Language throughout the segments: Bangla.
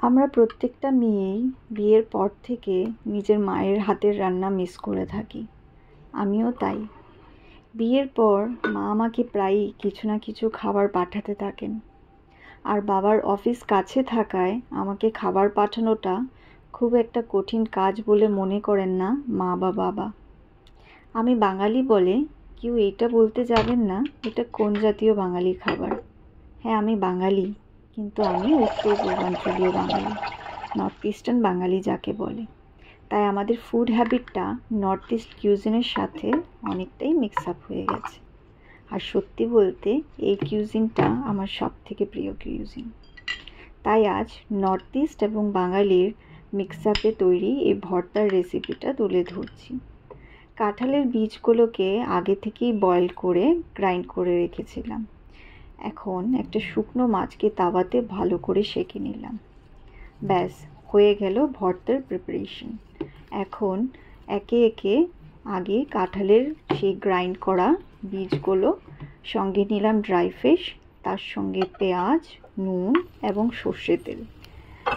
আমরা প্রত্যেকটা মেয়েই বিয়ের পর থেকে নিজের মায়ের হাতের রান্না মিস করে থাকি। আমিও তাই। বিয়ের পর মা আমাকে প্রায়ই কিছু না কিছু খাবার পাঠাতে থাকেন। আর বাবার অফিস কাছে থাকায় আমাকে খাবার পাঠানোটা খুব একটা কঠিন কাজ বলে মনে করেন না মা বা বাবা। আমি বাঙালি বলে কেউ এইটা বলতে যাবেন না এটা কোন জাতীয় বাঙালি খাবার। হ্যাঁ, আমি বাঙালি, কিন্তু আমি উত্তর পূর্বাঞ্চলীয় বাঙালি, নর্থ ইস্টার্ন বাঙালি যাকে বলে। তাই আমাদের ফুড হ্যাবিটটা নর্থ ইস্ট কিউজিনের সাথে অনেকটাই মিক্স আপ হয়ে গেছে। আর সত্যি বলতে এই কিউজিনটা আমার সব থেকে প্রিয় কিউজিন। তাই আজ নর্থ ইস্ট এবং বাঙালির মিক্স আপে তৈরি এই ভর্তার রেসিপিটা তুলে ধরছি। কাঁঠালের বীজগুলোকে আগে থেকেই বয়েল করে গ্রাইন্ড করে রেখেছিলাম। এখন একটা শুকনো মাছকে তাওয়াতে ভালো করে সেঁকে নিলাম। ব্যাস, হয়ে গেল ভর্তার প্রিপারেশন। এখন একে একে আগে কাঁঠালের সেই গ্রাইন্ড করা বীজগুলো, সঙ্গে নিলাম ড্রাই ফিশ, তার সঙ্গে পেঁয়াজ, নুন এবং সর্ষে তেল।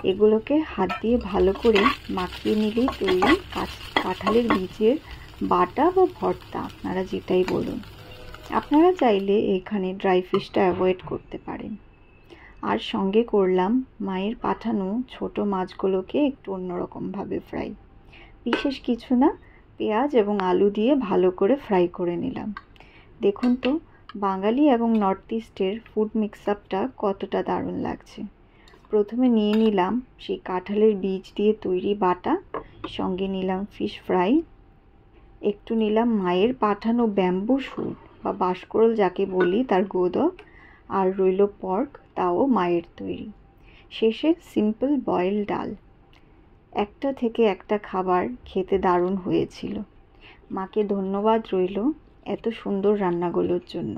এগুলোকে হাত দিয়ে ভালো করে মাখিয়ে নিলেই তৈরি কাঁঠালের বীজের বাটা বা ভর্তা, আপনারা যেটাই বলুন। আপনারা চাইলে এখানে ড্রাই ফিশটা অ্যাভয়েড করতে পারেন। আর সঙ্গে করলাম মায়ের পাঠানো ছোট মাছগুলোকে একটু অন্যরকমভাবে ফ্রাই। বিশেষ কিছু না, পেঁয়াজ এবং আলু দিয়ে ভালো করে ফ্রাই করে নিলাম। দেখুন তো বাঙালি এবং নর্থ ইস্টের ফুড মিক্স আপটা কতটা দারুণ লাগছে। প্রথমে নিয়ে নিলাম সেই কাঁঠালের বীজ দিয়ে তৈরি বাটা, সঙ্গে নিলাম ফিশ ফ্রাই, একটু নিলাম মায়ের পাঠানো ব্যাম্বু শুট বা বাঁশকোড়ল যাকে বলি তার গোদক, আর রইল পর্ক, তাও মায়ের তৈরি। শেষে সিম্পল বয়েল ডাল। একটা থেকে একটা খাবার খেতে দারুণ হয়েছিল। মাকে ধন্যবাদ রইল এত সুন্দর রান্নাগুলোর জন্য।